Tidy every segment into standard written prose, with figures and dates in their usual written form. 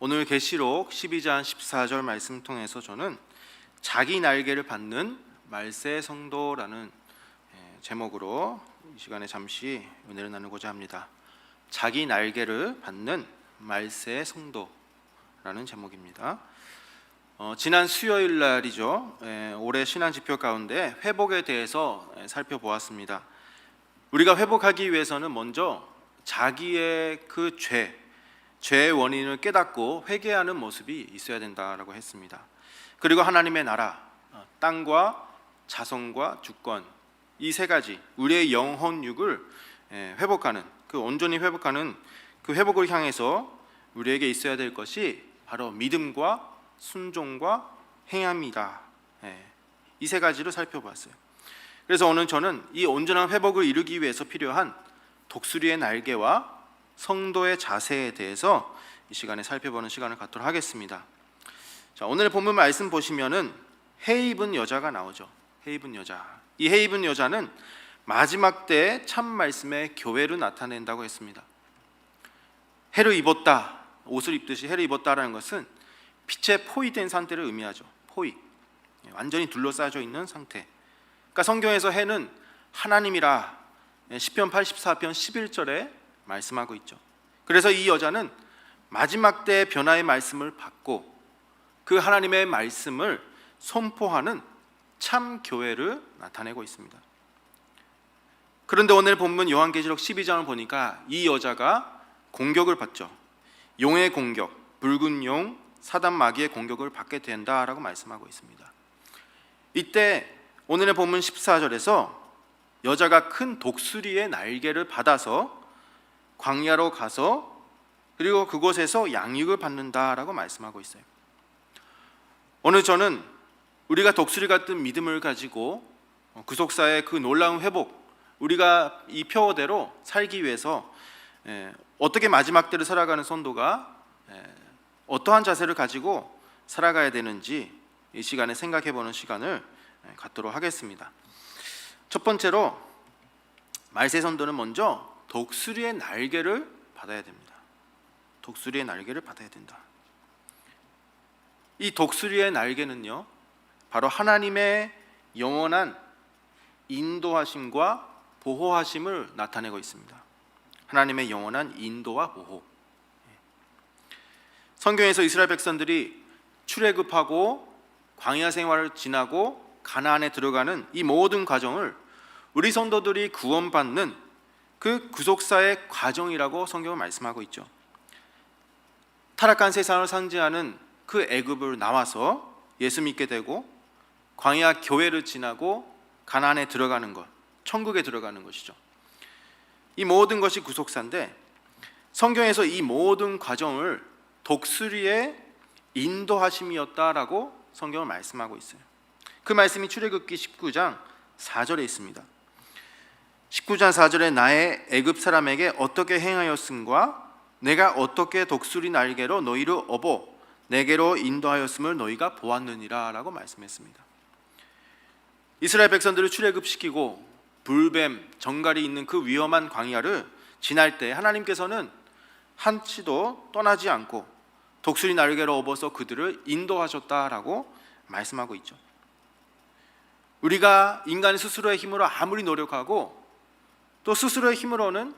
오늘 계시록 12장 14절 말씀 통해서 저는 자기 날개를 받는 말세 성도라는 제목으로 이 시간에 잠시 은혜를 나누고자 합니다. 자기 날개를 받는 말세 성도라는 제목입니다. 지난 수요일 날이죠. 올해 신앙지표 가운데 회복에 대해서 살펴보았습니다. 우리가 회복하기 위해서는 먼저 자기의 그 죄의 원인을 깨닫고 회개하는 모습이 있어야 된다라고 했습니다. 그리고 하나님의 나라, 땅과 자손과 주권, 이 세 가지 우리의 영혼육을 회복하는, 온전히 회복하는 그 회복을 향해서 우리에게 있어야 될 것이 바로 믿음과 순종과 행함이다. 이 세 가지를 살펴봤어요. 그래서 오늘 저는 이 온전한 회복을 이루기 위해서 필요한 독수리의 날개와 성도의 자세에 대해서 이 시간에 살펴보는 시간을 갖도록 하겠습니다. 자, 오늘 본문 말씀 보시면은 해 입은 여자가 나오죠. 해 입은 여자. 이 해 입은 여자는 마지막 때의 참 말씀의 교회를 나타낸다고 했습니다. 해를 입었다, 옷을 입듯이 해를 입었다라는 것은 빛에 포위된 상태를 의미하죠. 포위, 완전히 둘러싸여 있는 상태. 그러니까 성경에서 해는 하나님이라 시편 84편 11절에 말씀하고 있죠. 그래서 이 여자는 마지막 때의 변화의 말씀을 받고 그 하나님의 말씀을 선포하는 참 교회를 나타내고 있습니다. 그런데 오늘 본문 요한계시록 12장을 보니까 이 여자가 공격을 받죠. 용의 공격, 붉은 용, 사단 마귀의 공격을 받게 된다라고 말씀하고 있습니다. 이때 오늘의 본문 14절에서 여자가 큰 독수리의 날개를 받아서 광야로 가서 그리고 그곳에서 양육을 받는다라고 말씀하고 있어요. 오늘 저는 우리가 독수리 같은 믿음을 가지고 구속사의 그 놀라운 회복, 우리가 이 표어대로 살기 위해서 어떻게 마지막 때를 살아가는 성도가 어떠한 자세를 가지고 살아가야 되는지 이 시간에 생각해보는 시간을 갖도록 하겠습니다. 첫 번째로 말세 성도는 먼저 독수리의 날개를 받아야 됩니다. 독수리의 날개를 받아야 된다. 이 독수리의 날개는요, 바로 하나님의 영원한 인도하심과 보호하심을 나타내고 있습니다. 하나님의 영원한 인도와 보호. 성경에서 이스라엘 백성들이 출애굽하고 광야 생활을 지나고 가나안에 들어가는 이 모든 과정을 우리 성도들이 구원받는 그 구속사의 과정이라고 성경은 말씀하고 있죠. 타락한 세상을 상징하는 그 애굽을 나와서 예수 믿게 되고 광야 교회를 지나고 가나안에 들어가는 것, 천국에 들어가는 것이죠. 이 모든 것이 구속사인데 성경에서 이 모든 과정을 독수리의 인도하심이었다라고 성경은 말씀하고 있어요. 그 말씀이 출애굽기 19장 4절에 있습니다. 19장 4절에 나의 애굽 사람에게 어떻게 행하였음과 내가 어떻게 독수리 날개로 너희를 업어 내게로 인도하였음을 너희가 보았느니라 라고 말씀했습니다. 이스라엘 백성들을 출애굽시키고 불뱀, 정갈이 있는 그 위험한 광야를 지날 때 하나님께서는 한치도 떠나지 않고 독수리 날개로 업어서 그들을 인도하셨다라고 말씀하고 있죠. 우리가 인간의 스스로의 힘으로 아무리 노력하고 또 스스로의 힘으로는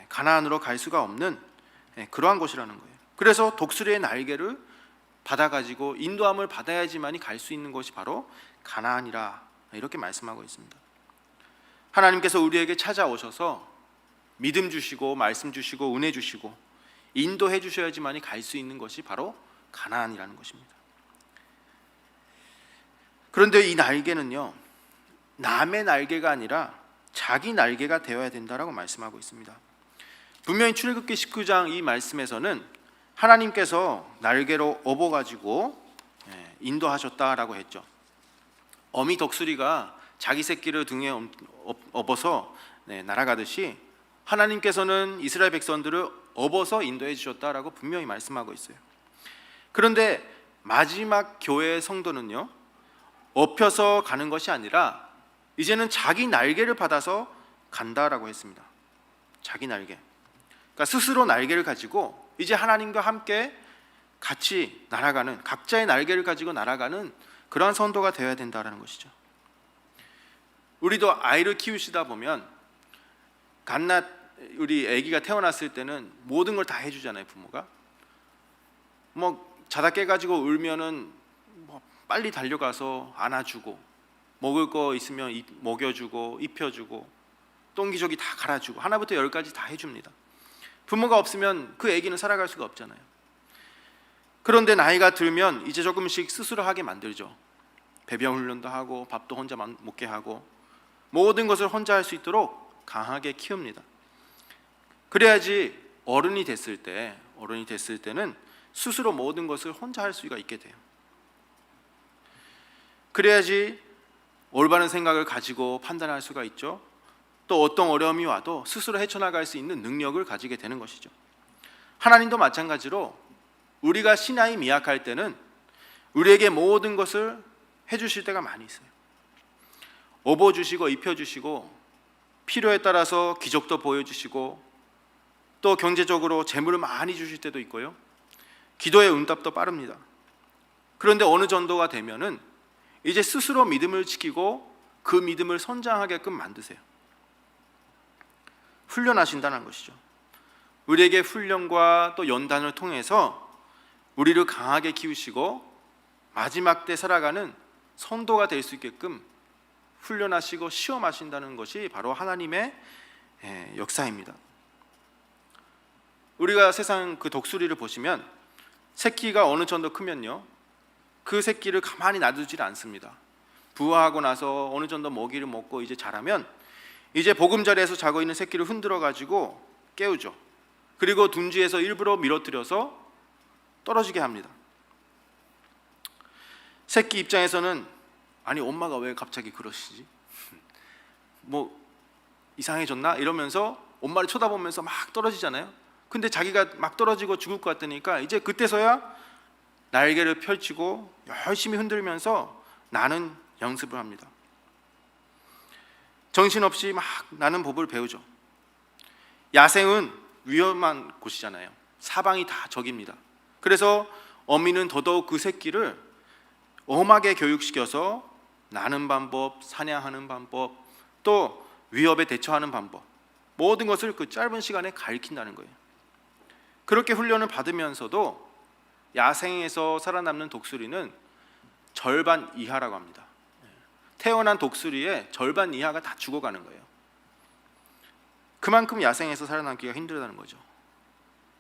가나안으로 갈 수가 없는 그러한 곳이라는 거예요. 그래서 독수리의 날개를 받아가지고 인도함을 받아야지만이 갈 수 있는 곳이 바로 가나안이라 이렇게 말씀하고 있습니다. 하나님께서 우리에게 찾아오셔서 믿음 주시고 말씀 주시고 은혜 주시고 인도해 주셔야지만이 갈 수 있는 것이 바로 가나안이라는 것입니다. 그런데 이 날개는요, 남의 날개가 아니라 자기 날개가 되어야 된다라고 말씀하고 있습니다. 분명히 출애굽기 19장 이 말씀에서는 하나님께서 날개로 업어가지고 인도하셨다라고 했죠. 어미 독수리가 자기 새끼를 등에 업어서 날아가듯이 하나님께서는 이스라엘 백성들을 업어서 인도해 주셨다라고 분명히 말씀하고 있어요. 그런데 마지막 교회의 성도는요, 업혀서 가는 것이 아니라 이제는 자기 날개를 받아서 간다라고 했습니다. 자기 날개. 그러니까 스스로 날개를 가지고 이제 하나님과 함께 같이 날아가는, 각자의 날개를 가지고 날아가는 그러한 성도가 되어야 된다는 것이죠. 우리도 아이를 키우시다 보면 우리 아기가 태어났을 때는 모든 걸 다 해주잖아요. 부모가 자다 깨가지고 울면은 빨리 달려가서 안아주고, 먹을 거 있으면 먹여주고, 입혀주고, 똥기저귀 다 갈아주고, 하나부터 열까지 다 해줍니다. 부모가 없으면 그 아기는 살아갈 수가 없잖아요. 그런데 나이가 들면 이제 조금씩 스스로 하게 만들죠. 배변 훈련도 하고, 밥도 혼자 먹게 하고, 모든 것을 혼자 할 수 있도록 강하게 키웁니다. 그래야지 어른이 됐을 때는 스스로 모든 것을 혼자 할 수가 있게 돼요. 그래야지 올바른 생각을 가지고 판단할 수가 있죠. 또 어떤 어려움이 와도 스스로 헤쳐나갈 수 있는 능력을 가지게 되는 것이죠. 하나님도 마찬가지로 우리가 신앙이 미약할 때는 우리에게 모든 것을 해주실 때가 많이 있어요. 업어주시고 입혀주시고, 필요에 따라서 기적도 보여주시고, 또 경제적으로 재물을 많이 주실 때도 있고요. 기도의 응답도 빠릅니다. 그런데 어느 정도가 되면은 이제 스스로 믿음을 지키고 그 믿음을 선장하게끔 만드세요. 훈련하신다는 것이죠. 우리에게 훈련과 또 연단을 통해서 우리를 강하게 키우시고 마지막 때 살아가는 성도가 될 수 있게끔 훈련하시고 시험하신다는 것이 바로 하나님의 역사입니다. 우리가 세상 그 독수리를 보시면 새끼가 어느 정도 크면요, 그 새끼를 가만히 놔두질 않습니다. 부화하고 나서 어느 정도 먹이를 먹고 이제 자라면 이제 보금자리에서 자고 있는 새끼를 흔들어 가지고 깨우죠. 그리고 둥지에서 일부러 밀어뜨려서 떨어지게 합니다. 새끼 입장에서는 아니 엄마가 왜 갑자기 그러시지? 이상해졌나? 이러면서 엄마를 쳐다보면서 막 떨어지잖아요. 근데 자기가 막 떨어지고 죽을 것 같으니까 이제 그때서야 날개를 펼치고 열심히 흔들면서 나는 연습을 합니다. 정신없이 막 나는 법을 배우죠. 야생은 위험한 곳이잖아요. 사방이 다 적입니다. 그래서 어미는 더더욱 그 새끼를 엄하게 교육시켜서 나는 방법, 사냥하는 방법, 또 위협에 대처하는 방법, 모든 것을 그 짧은 시간에 가르친다는 거예요. 그렇게 훈련을 받으면서도 야생에서 살아남는 독수리는 절반 이하라고 합니다. 태어난 독수리의 절반 이하가 다 죽어가는 거예요. 그만큼 야생에서 살아남기가 힘들다는 거죠.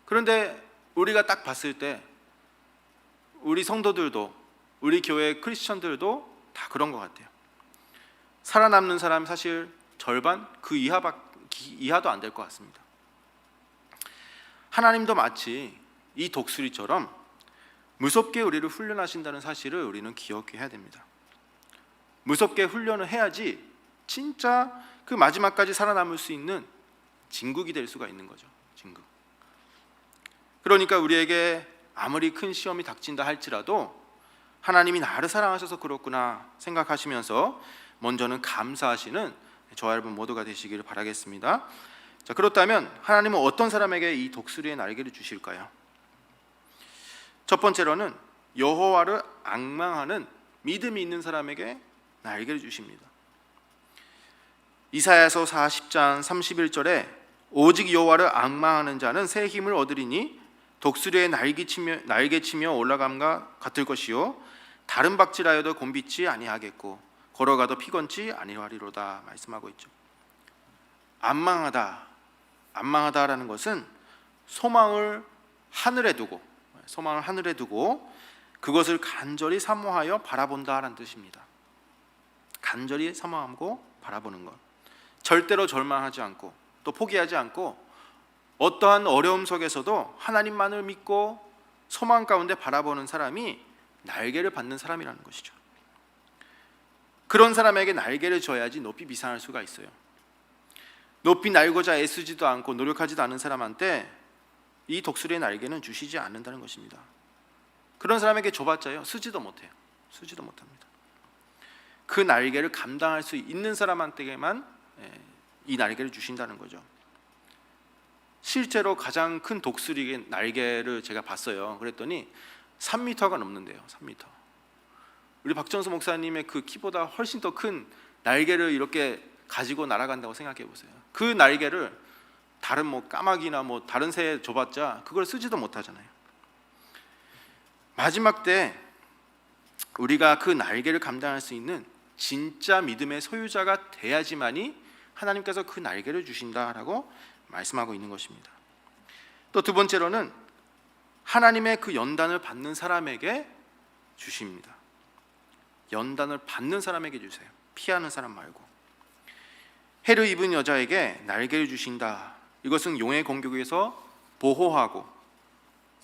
그런데 우리가 딱 봤을 때 우리 성도들도, 우리 교회 크리스천들도 다 그런 것 같아요. 살아남는 사람 사실 절반, 그 이하도 안 될 것 같습니다. 하나님도 마치 이 독수리처럼 무섭게 우리를 훈련하신다는 사실을 우리는 기억해야 됩니다. 무섭게 훈련을 해야지 진짜 그 마지막까지 살아남을 수 있는 진국이 될 수가 있는 거죠. 진국. 그러니까 우리에게 아무리 큰 시험이 닥친다 할지라도 하나님이 나를 사랑하셔서 그렇구나 생각하시면서 먼저는 감사하시는 저와 여러분 모두가 되시기를 바라겠습니다. 자, 그렇다면 하나님은 어떤 사람에게 이 독수리의 날개를 주실까요? 첫 번째로는 여호와를 앙망하는 믿음이 있는 사람에게 날개를 주십니다. 이사야서 40장 31절에 오직 여호와를 앙망하는 자는 새 힘을 얻으리니 독수리의 날개치며 올라감과 같을 것이요 다른 박질하여도 곤비치 아니하겠고 걸어가도 피곤치 아니하리로다 말씀하고 있죠. 안망하다라는 것은 소망을 하늘에 두고 그것을 간절히 사모하여 바라본다라는 뜻입니다. 간절히 사모하고 바라보는 것, 절대로 절망하지 않고 또 포기하지 않고 어떠한 어려움 속에서도 하나님만을 믿고 소망 가운데 바라보는 사람이 날개를 받는 사람이라는 것이죠. 그런 사람에게 날개를 줘야지 높이 비상할 수가 있어요. 높이 날고자 애쓰지도 않고 노력하지도 않은 사람한테 이 독수리의 날개는 주시지 않는다는 것입니다. 그런 사람에게 줘봤자요 쓰지도 못합니다. 그 날개를 감당할 수 있는 사람한테만 이 날개를 주신다는 거죠. 실제로 가장 큰 독수리의 날개를 제가 봤어요. 그랬더니 3m가 넘는데요. 3m. 우리 박정수 목사님의 그 키보다 훨씬 더 큰 날개를 이렇게 가지고 날아간다고 생각해 보세요. 그 날개를 다른 까마귀나 다른 새에 줘봤자 그걸 쓰지도 못하잖아요. 마지막 때 우리가 그 날개를 감당할 수 있는 진짜 믿음의 소유자가 돼야지만이 하나님께서 그 날개를 주신다라고 말씀하고 있는 것입니다. 또 두 번째로는 하나님의 그 연단을 받는 사람에게 주십니다. 연단을 받는 사람에게 주세요. 피하는 사람 말고. 해를 입은 여자에게 날개를 주신다. 이것은 용의 공격에서 보호하고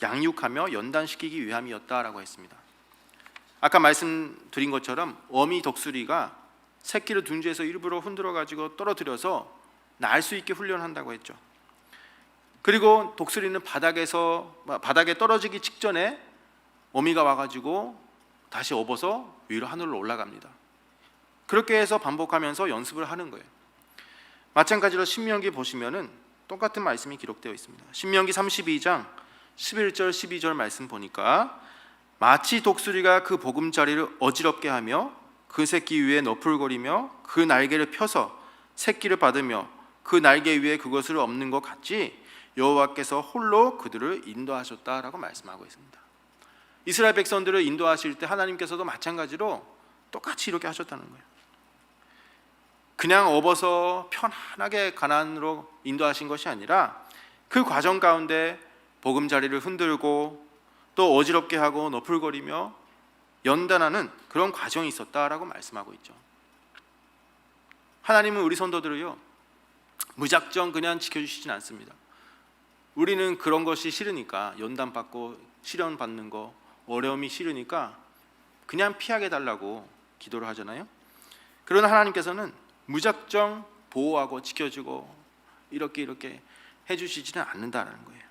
양육하며 연단시키기 위함이었다라고 했습니다. 아까 말씀드린 것처럼 어미 독수리가 새끼를 둔지에서 일부러 흔들어 가지고 떨어뜨려서 날 수 있게 훈련한다고 했죠. 그리고 독수리는 바닥에 떨어지기 직전에 어미가 와가지고 다시 업어서 위로 하늘로 올라갑니다. 그렇게 해서 반복하면서 연습을 하는 거예요. 마찬가지로 신명기 보시면은 똑같은 말씀이 기록되어 있습니다. 신명기 32장 11절 12절 말씀 보니까 마치 독수리가 그 보금자리를 어지럽게 하며 그 새끼 위에 너풀거리며 그 날개를 펴서 새끼를 받으며 그 날개 위에 그것을 엎는 것 같이 여호와께서 홀로 그들을 인도하셨다라고 말씀하고 있습니다. 이스라엘 백성들을 인도하실 때 하나님께서도 마찬가지로 똑같이 이렇게 하셨다는 거예요. 그냥 업어서 편안하게 가나안으로 인도하신 것이 아니라 그 과정 가운데 보금자리를 흔들고 또 어지럽게 하고 너풀거리며 연단하는 그런 과정이 있었다라고 말씀하고 있죠. 하나님은 우리 성도들을요 무작정 그냥 지켜주시진 않습니다. 우리는 그런 것이 싫으니까, 연단받고 시련받는 거, 어려움이 싫으니까 그냥 피하게 달라고 기도를 하잖아요. 그러나 하나님께서는 무작정 보호하고 지켜주고 이렇게 해주시지는 않는다는 거예요.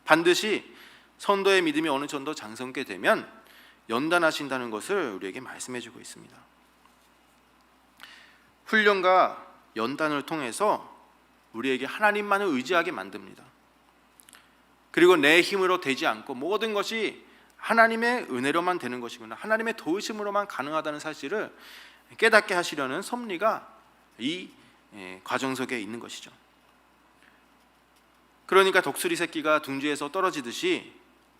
반드시 성도의 믿음이 어느 정도 장성케 되면 연단하신다는 것을 우리에게 말씀해주고 있습니다. 훈련과 연단을 통해서 우리에게 하나님만을 의지하게 만듭니다. 그리고 내 힘으로 되지 않고 모든 것이 하나님의 은혜로만 되는 것이구나, 하나님의 도우심으로만 가능하다는 사실을 깨닫게 하시려는 섭리가 이 과정 속에 있는 것이죠. 그러니까 독수리 새끼가 둥지에서 떨어지듯이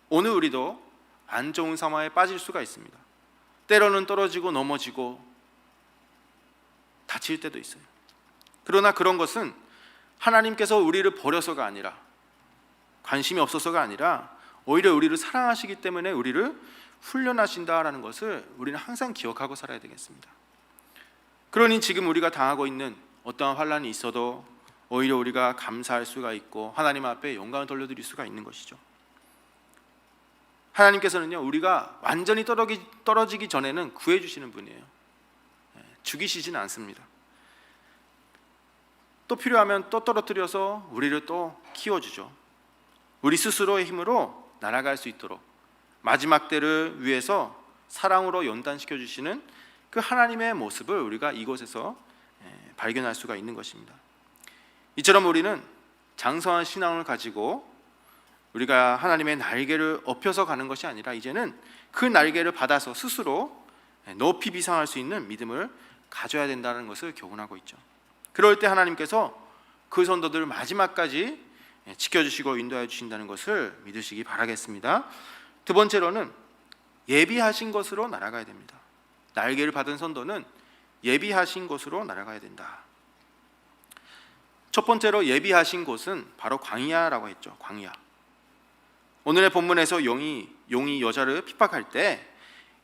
오늘 우리도 안 좋은 상황에 빠질 수가 있습니다. 때로는 떨어지고 넘어지고 다칠 때도 있어요. 그러나 그런 것은 하나님께서 우리를 버려서가 아니라, 관심이 없어서가 아니라 오히려 우리를 사랑하시기 때문에 우리를 훈련하신다라는 것을 우리는 항상 기억하고 살아야 되겠습니다. 그러니 지금 우리가 당하고 있는 어떠한 환난이 있어도 오히려 우리가 감사할 수가 있고 하나님 앞에 영광을 돌려드릴 수가 있는 것이죠. 하나님께서는요 우리가 완전히 떨어지기 전에는 구해주시는 분이에요. 죽이시지는 않습니다. 또 필요하면 또 떨어뜨려서 우리를 또 키워주죠. 우리 스스로의 힘으로 날아갈 수 있도록 마지막 때를 위해서 사랑으로 연단시켜 주시는 그 하나님의 모습을 우리가 이곳에서 발견할 수가 있는 것입니다. 이처럼 우리는 장성한 신앙을 가지고 우리가 하나님의 날개를 업혀서 가는 것이 아니라 이제는 그 날개를 받아서 스스로 높이 비상할 수 있는 믿음을 가져야 된다는 것을 교훈하고 있죠. 그럴 때 하나님께서 그 성도들을 마지막까지 지켜주시고 인도해 주신다는 것을 믿으시기 바라겠습니다. 두 번째로는 예비하신 것으로 날아가야 됩니다. 날개를 받은 성도는 예비하신 곳으로 날아가야 된다. 첫 번째로 예비하신 곳은 바로 광야라고 했죠. 광야. 오늘의 본문에서 용이 여자를 핍박할 때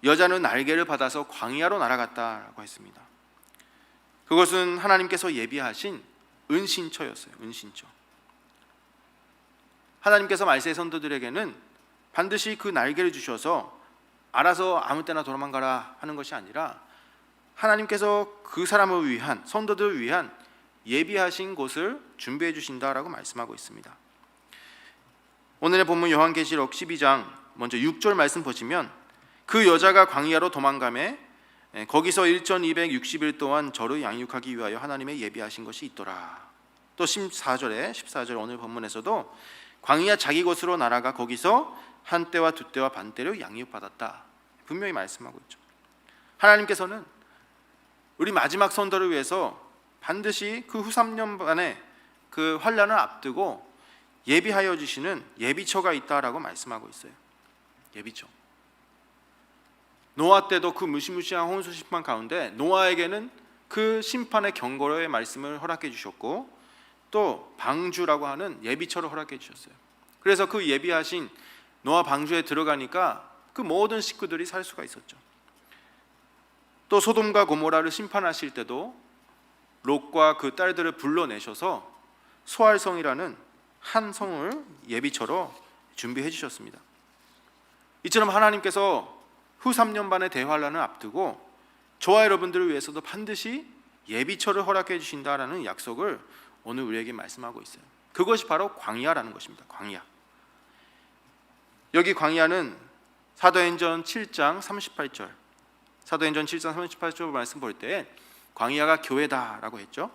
여자는 날개를 받아서 광야로 날아갔다라고 했습니다. 그것은 하나님께서 예비하신 은신처였어요. 은신처. 하나님께서 말세의 성도들에게는 반드시 그 날개를 주셔서 알아서 아무 때나 도망가라 하는 것이 아니라 하나님께서 그 사람을 위한, 성도들을 위한 예비하신 곳을 준비해 주신다라고 말씀하고 있습니다. 오늘의 본문 요한계시록 12장 먼저 6절 말씀 보시면 그 여자가 광야로 도망가매 거기서 1260일 동안 저를 양육하기 위하여 하나님의 예비하신 것이 있더라. 또 14절에 오늘 본문에서도 광야 자기 곳으로 날아가 거기서 한 때와 두 때와 반 때로 양육받았다. 분명히 말씀하고 있죠. 하나님께서는 우리 마지막 선도를 위해서 반드시 그 후 3년 반의 그 환난을 앞두고 예비하여 주시는 예비처가 있다라고 말씀하고 있어요. 예비처. 노아 때도 그 무시무시한 홍수 심판 가운데 노아에게는 그 심판의 경고의 말씀을 허락해 주셨고 또 방주라고 하는 예비처를 허락해 주셨어요. 그래서 그 예비하신 노아 방주에 들어가니까 그 모든 식구들이 살 수가 있었죠. 또 소돔과 고모라를 심판하실 때도 롯과 그 딸들을 불러내셔서 소알성이라는 한 성을 예비처로 준비해 주셨습니다. 이처럼 하나님께서 후 3년 반의 대환란을 앞두고 저와 여러분들을 위해서도 반드시 예비처를 허락해 주신다라는 약속을 오늘 우리에게 말씀하고 있어요. 그것이 바로 광야라는 것입니다. 광야. 여기 광야는 사도행전 7장 38절 사도행전 7장 38절 말씀 볼 때 광야가 교회다라고 했죠.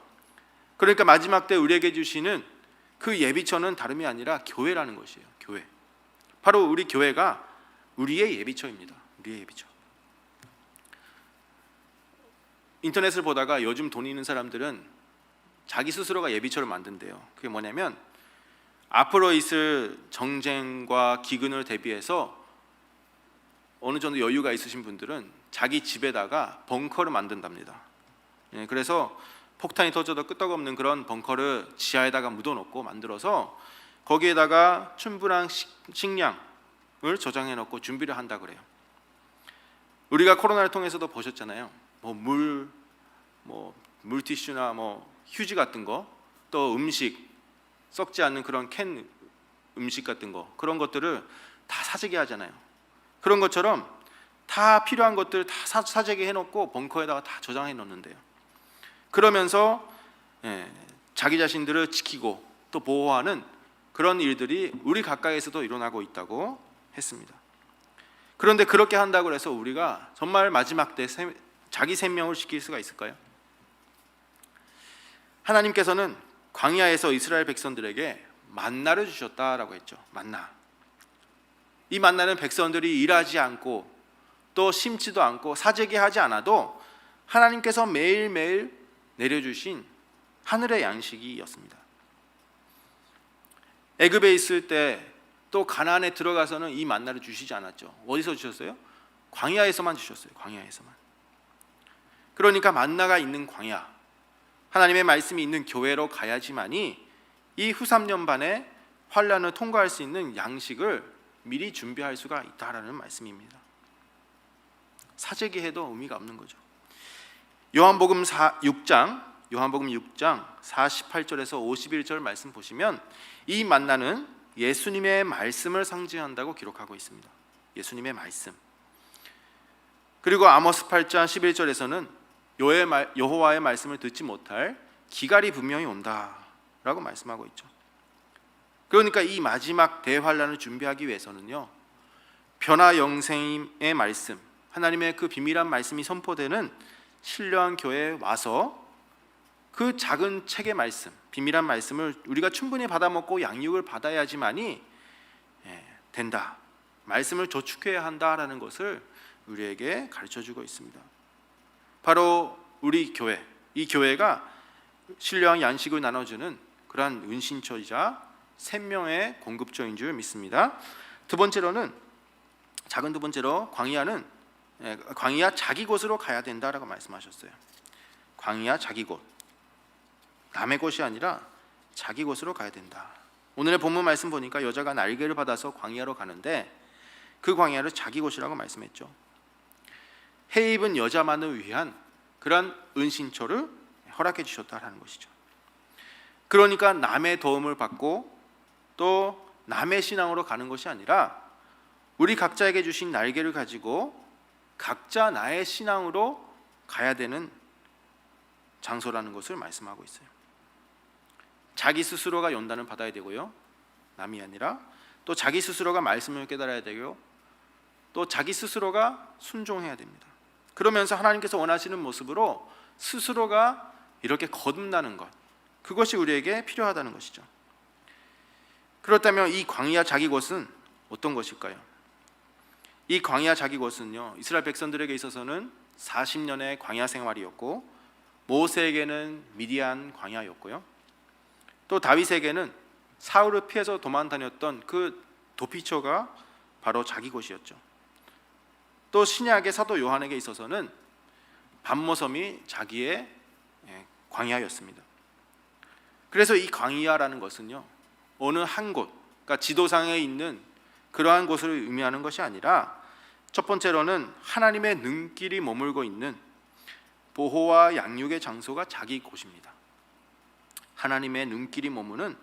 그러니까 마지막 때 우리에게 주시는 그 예비처는 다름이 아니라 교회라는 것이에요. 교회. 바로 우리 교회가 우리의 예비처입니다. 우리의 예비처. 인터넷을 보다가 요즘 돈 있는 사람들은 자기 스스로가 예비처를 만든대요. 그게 뭐냐면 앞으로 있을 정쟁과 기근을 대비해서 어느 정도 여유가 있으신 분들은 자기 집에다가 벙커를 만든답니다. 그래서 폭탄이 터져도 끄떡없는 그런 벙커를 지하에다가 묻어놓고 만들어서 거기에다가 충분한 식량을 저장해 놓고 준비를 한다 그래요. 우리가 코로나를 통해서도 보셨잖아요. 물티슈나 휴지 같은 거, 또 음식 썩지 않는 그런 캔 음식 같은 거, 그런 것들을 다 사재기 하잖아요. 그런 것처럼 다 필요한 것들 다 사재기 해놓고 벙커에다가 다 저장해 놓는데요. 그러면서 자기 자신들을 지키고 또 보호하는 그런 일들이 우리 가까이에서도 일어나고 있다고 했습니다. 그런데 그렇게 한다고 해서 우리가 정말 마지막 때 자기 생명을 지킬 수가 있을까요? 하나님께서는 광야에서 이스라엘 백성들에게 만나를 주셨다라고 했죠. 만나. 이 만나는 백성들이 일하지 않고 또 심지도 않고 사재기 하지 않아도 하나님께서 매일매일 내려주신 하늘의 양식이었습니다. 애굽에 있을 때 또 가나안에 들어가서는 이 만나를 주시지 않았죠. 어디서 주셨어요? 광야에서만 주셨어요. 광야에서만. 그러니까 만나가 있는 광야, 하나님의 말씀이 있는 교회로 가야지만이 이 후 3년 반의 환란을 통과할 수 있는 양식을 미리 준비할 수가 있다라는 말씀입니다. 사재기해도 의미가 없는 거죠. 요한복음 6장 48절에서 51절 말씀 보시면 이 만나는 예수님의 말씀을 상징한다고 기록하고 있습니다. 예수님의 말씀. 그리고 아모스 8장 11절에서는 여호와의 말씀을 듣지 못할 기갈이 분명히 온다라고 말씀하고 있죠. 그러니까 이 마지막 대환란을 준비하기 위해서는요, 변화 영생의 말씀, 하나님의 그 비밀한 말씀이 선포되는 신령한 교회에 와서 그 작은 책의 말씀, 비밀한 말씀을 우리가 충분히 받아먹고 양육을 받아야지만이 된다. 말씀을 저축해야 한다라는 것을 우리에게 가르쳐주고 있습니다. 바로 우리 교회, 이 교회가 신령한 양식을 나눠주는 그러한 은신처이자 생명의 공급처인 줄 믿습니다. 두 번째로 광야 자기 곳으로 가야 된다라고 말씀하셨어요. 광야 자기 곳, 남의 곳이 아니라 자기 곳으로 가야 된다. 오늘의 본문 말씀 보니까 여자가 날개를 받아서 광야로 가는데 그 광야를 자기 곳이라고 말씀했죠. 해 입은 여자만을 위한 그런 은신처를 허락해 주셨다라는 것이죠. 그러니까 남의 도움을 받고 또 남의 신앙으로 가는 것이 아니라 우리 각자에게 주신 날개를 가지고 각자 나의 신앙으로 가야 되는 장소라는 것을 말씀하고 있어요. 자기 스스로가 연단을 받아야 되고요, 남이 아니라 또 자기 스스로가 말씀을 깨달아야 되고 또 자기 스스로가 순종해야 됩니다. 그러면서 하나님께서 원하시는 모습으로 스스로가 이렇게 거듭나는 것, 그것이 우리에게 필요하다는 것이죠. 그렇다면 이 광야 자기 곳은 어떤 것일까요? 이 광야 자기 곳은요, 이스라엘 백성들에게 있어서는 40년의 광야 생활이었고, 모세에게는 미디안 광야였고요, 또 다윗에게는 사울을 피해서 도망 다녔던 그 도피처가 바로 자기 곳이었죠. 또 신약의 사도 요한에게 있어서는 밤모섬이 자기의 광야였습니다. 그래서 이 광야라는 것은요, 어느 한 곳, 그러니까 지도상에 있는 그러한 곳을 의미하는 것이 아니라, 첫 번째로는 하나님의 눈길이 머물고 있는 보호와 양육의 장소가 자기 곳입니다. 하나님의 눈길이 머무는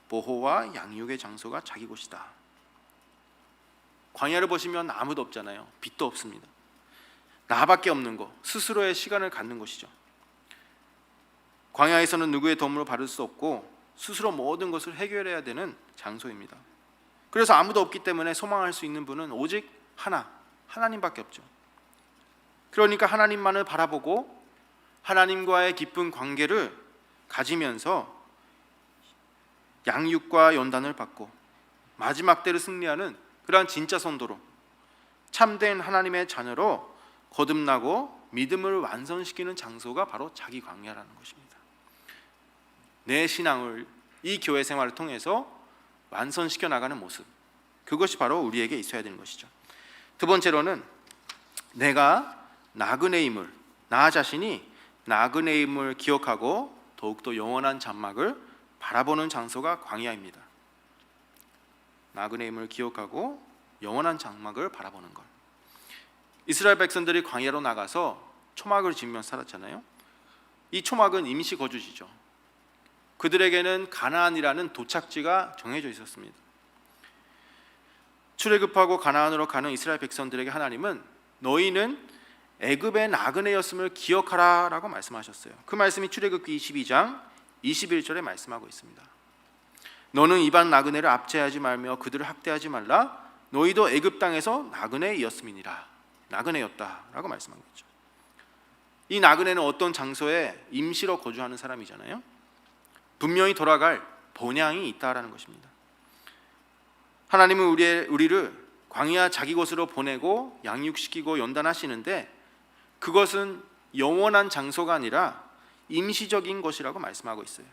보호와 양육의 장소가 자기 곳이다. 광야를 보시면 아무도 없잖아요. 빛도 없습니다. 나밖에 없는 것, 스스로의 시간을 갖는 것이죠. 광야에서는 누구의 도움을 받을 수 없고 스스로 모든 것을 해결해야 되는 장소입니다. 그래서 아무도 없기 때문에 소망할 수 있는 분은 오직 하나님밖에 없죠. 그러니까 하나님만을 바라보고 하나님과의 깊은 관계를 가지면서 양육과 연단을 받고 마지막 때를 승리하는 그러한 진짜 성도로, 참된 하나님의 자녀로 거듭나고 믿음을 완성시키는 장소가 바로 자기 광야라는 것입니다. 내 신앙을 이 교회 생활을 통해서 완성시켜 나가는 모습, 그것이 바로 우리에게 있어야 되는 것이죠. 두 번째로는 내가 나그네임을, 나 자신이 나그네임을 기억하고 더욱더 영원한 장막을 바라보는 장소가 광야입니다. 나그네임을 기억하고 영원한 장막을 바라보는 것. 이스라엘 백성들이 광야로 나가서 초막을 지으며 살았잖아요. 이 초막은 임시 거주지죠. 그들에게는 가나안이라는 도착지가 정해져 있었습니다. 출애굽하고 가나안으로 가는 이스라엘 백성들에게 하나님은 너희는 애굽의 나그네였음을 기억하라 라고 말씀하셨어요. 그 말씀이 출애굽기 22장 21절에 말씀하고 있습니다. 너는 이방 나그네를 압제하지 말며 그들을 학대하지 말라. 너희도 애굽 땅에서 나그네였음이니라. 나그네였다 라고 말씀하고 있죠. 이 나그네는 어떤 장소에 임시로 거주하는 사람이잖아요. 분명히 돌아갈 본향이 있다라는 것입니다. 하나님은 우리를 광야 자기 곳으로 보내고 양육시키고 연단하시는데, 그것은 영원한 장소가 아니라 임시적인 것이라고 말씀하고 있어요.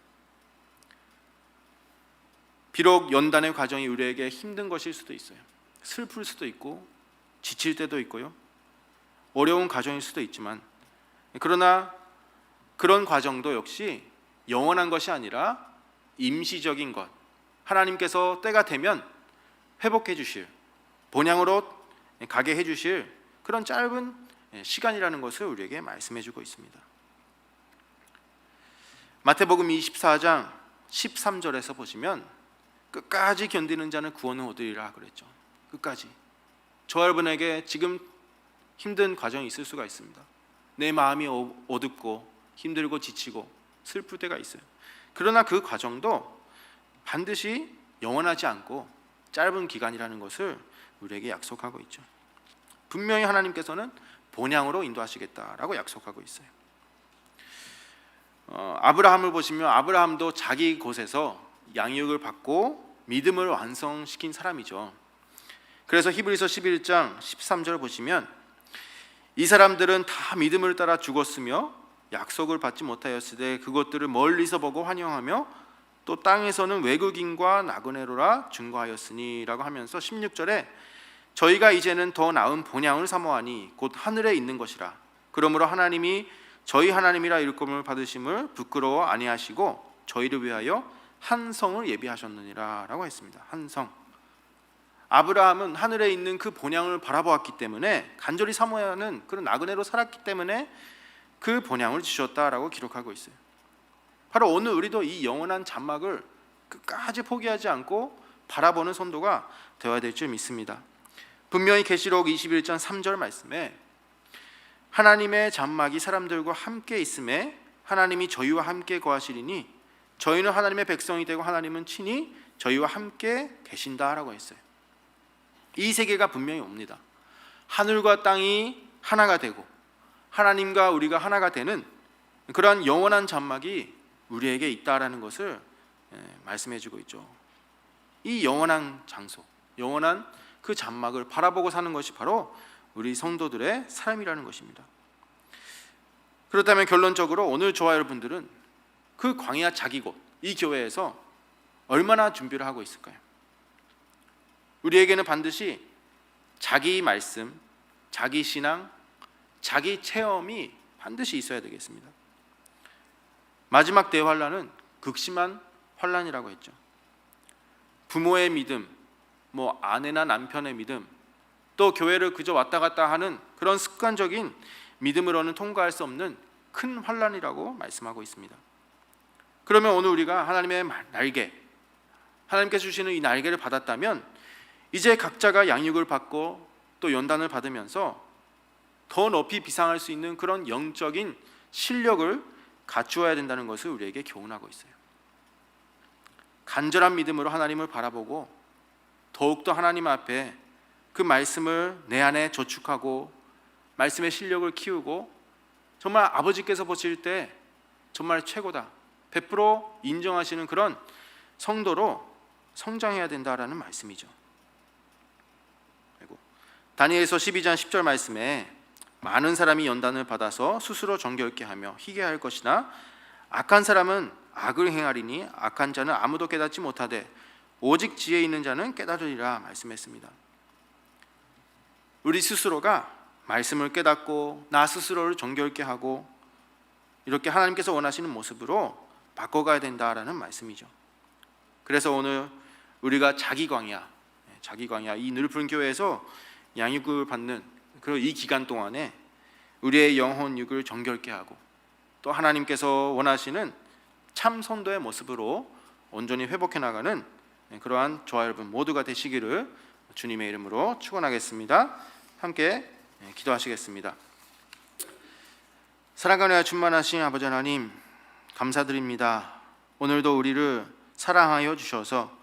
비록 연단의 과정이 우리에게 힘든 것일 수도 있어요. 슬플 수도 있고 지칠 때도 있고요, 어려운 과정일 수도 있지만, 그러나 그런 과정도 역시 영원한 것이 아니라 임시적인 것, 하나님께서 때가 되면 회복해 주실, 본향으로 가게 해 주실 그런 짧은 시간이라는 것을 우리에게 말씀해 주고 있습니다. 마태복음 24장 13절에서 보시면 끝까지 견디는 자는 구원을 얻으리라 그랬죠. 끝까지. 저 여러분에게 지금 힘든 과정이 있을 수가 있습니다. 내 마음이 어둡고 힘들고 지치고 슬플 때가 있어요. 그러나 그 과정도 반드시 영원하지 않고 짧은 기간이라는 것을 우리에게 약속하고 있죠. 분명히 하나님께서는 본향으로 인도하시겠다라고 약속하고 있어요. 아브라함을 보시면 아브라함도 자기 곳에서 양육을 받고 믿음을 완성시킨 사람이죠. 그래서 히브리서 11장 13절 보시면 이 사람들은 다 믿음을 따라 죽었으며 약속을 받지 못하였으되 그것들을 멀리서 보고 환영하며 또 땅에서는 외국인과 나그네로라 증거하였으니 라고 하면서 16절에 저희가 이제는 더 나은 본향을 사모하니 곧 하늘에 있는 것이라. 그러므로 하나님이 저희 하나님이라 일컬음을 받으심을 부끄러워 아니하시고 저희를 위하여 한 성을 예비하셨느니라 라고 했습니다. 한 성. 아브라함은 하늘에 있는 그 본향을 바라보았기 때문에, 간절히 사모해야 하는 그런 나그네로 살았기 때문에 그 본향을 주셨다라고 기록하고 있어요. 바로 오늘 우리도 이 영원한 장막을 끝까지 포기하지 않고 바라보는 성도가 되어야 될 줄 믿습니다. 분명히 계시록 21장 3절 말씀에 하나님의 장막이 사람들과 함께 있음에 하나님이 저희와 함께 거하시리니 저희는 하나님의 백성이 되고 하나님은 친히 저희와 함께 계신다라고 했어요. 이 세계가 분명히 옵니다. 하늘과 땅이 하나가 되고 하나님과 우리가 하나가 되는 그러한 영원한 장막이 우리에게 있다라는 것을 말씀해주고 있죠. 이 영원한 장소, 영원한 그 장막을 바라보고 사는 것이 바로 우리 성도들의 삶이라는 것입니다. 그렇다면 결론적으로 오늘 저와 여러분들은 그 광야 자기곳, 이 교회에서 얼마나 준비를 하고 있을까요? 우리에게는 반드시 자기 말씀, 자기 신앙, 자기 체험이 반드시 있어야 되겠습니다. 마지막 대환란은 극심한 환란이라고 했죠. 부모의 믿음, 아내나 남편의 믿음, 또 교회를 그저 왔다 갔다 하는 그런 습관적인 믿음으로는 통과할 수 없는 큰 환란이라고 말씀하고 있습니다. 그러면 오늘 우리가 하나님의 날개, 하나님께서 주시는 이 날개를 받았다면 이제 각자가 양육을 받고 또 연단을 받으면서 더 높이 비상할 수 있는 그런 영적인 실력을 갖추어야 된다는 것을 우리에게 교훈하고 있어요. 간절한 믿음으로 하나님을 바라보고 더욱더 하나님 앞에 그 말씀을 내 안에 저축하고 말씀의 실력을 키우고 정말 아버지께서 보실 때 정말 최고다, 100% 인정하시는 그런 성도로 성장해야 된다라는 말씀이죠. 그리고 다니엘서 12장 10절 말씀에 많은 사람이 연단을 받아서 스스로 정결케 하며 희게 할 것이나 악한 사람은 악을 행하리니 악한 자는 아무도 깨닫지 못하되 오직 지혜 있는 자는 깨달으리라 말씀했습니다. 우리 스스로가 말씀을 깨닫고 나 스스로를 정결케 하고 이렇게 하나님께서 원하시는 모습으로 바꿔가야 된다라는 말씀이죠. 그래서 오늘 우리가 자기 광야 이 늘푸른 교회에서 양육을 받는 그런 이 기간 동안에 우리의 영혼 육을 정결케 하고 또 하나님께서 원하시는 참 성도의 모습으로 온전히 회복해 나가는 그러한 저와 여러분 모두가 되시기를 주님의 이름으로 축원하겠습니다. 함께 기도하시겠습니다. 사랑과 은혜가 충만하신 아버지 하나님, 감사드립니다. 오늘도 우리를 사랑하여 주셔서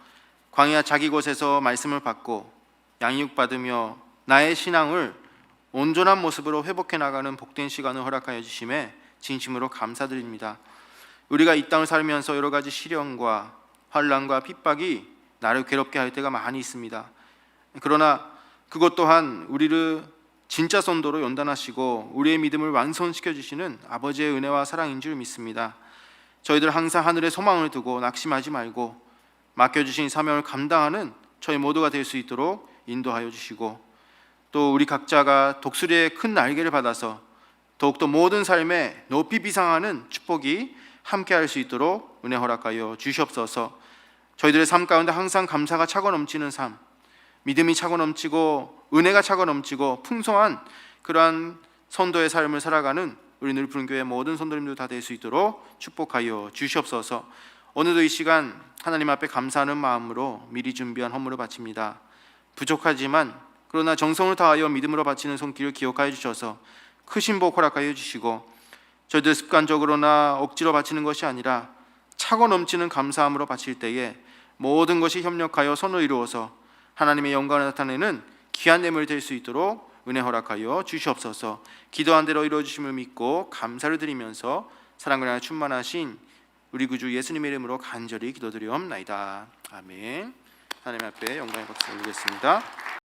광야 자기 곳에서 말씀을 받고 양육받으며 나의 신앙을 온전한 모습으로 회복해 나가는 복된 시간을 허락하여 주심에 진심으로 감사드립니다. 우리가 이 땅을 살면서 여러 가지 시련과 환난과 핍박이 나를 괴롭게 할 때가 많이 있습니다. 그러나 그것 또한 우리를 진짜 성도로 연단하시고 우리의 믿음을 완성시켜 주시는 아버지의 은혜와 사랑인 줄 믿습니다. 저희들 항상 하늘에 소망을 두고 낙심하지 말고 맡겨주신 사명을 감당하는 저희 모두가 될 수 있도록 인도하여 주시고 또 우리 각자가 독수리의 큰 날개를 받아서 더욱더 모든 삶에 높이 비상하는 축복이 함께할 수 있도록 은혜 허락하여 주시옵소서. 저희들의 삶 가운데 항상 감사가 차고 넘치는 삶, 믿음이 차고 넘치고 은혜가 차고 넘치고 풍성한 그러한 성도의 삶을 살아가는 우리 늘푸른 교회 모든 성도님들 다 될 수 있도록 축복하여 주시옵소서. 오늘도 이 시간 하나님 앞에 감사하는 마음으로 미리 준비한 헌물을 바칩니다. 부족하지만 그러나 정성을 다하여 믿음으로 바치는 손길을 기억하여 주셔서 크신 복 허락하여 주시고 저희들 습관적으로나 억지로 바치는 것이 아니라 차고 넘치는 감사함으로 바칠 때에 모든 것이 협력하여 선을 이루어서 하나님의 영광을 나타내는 귀한 예물이 될 수 있도록 은혜 허락하여 주시옵소서. 기도한 대로 이루어 주심을 믿고 감사를 드리면서 사랑과 은혜가 충만하신 우리 구주 예수님의 이름으로 간절히 기도드리옵나이다. 아멘. 하나님 앞에 영광의 박수 올리겠습니다.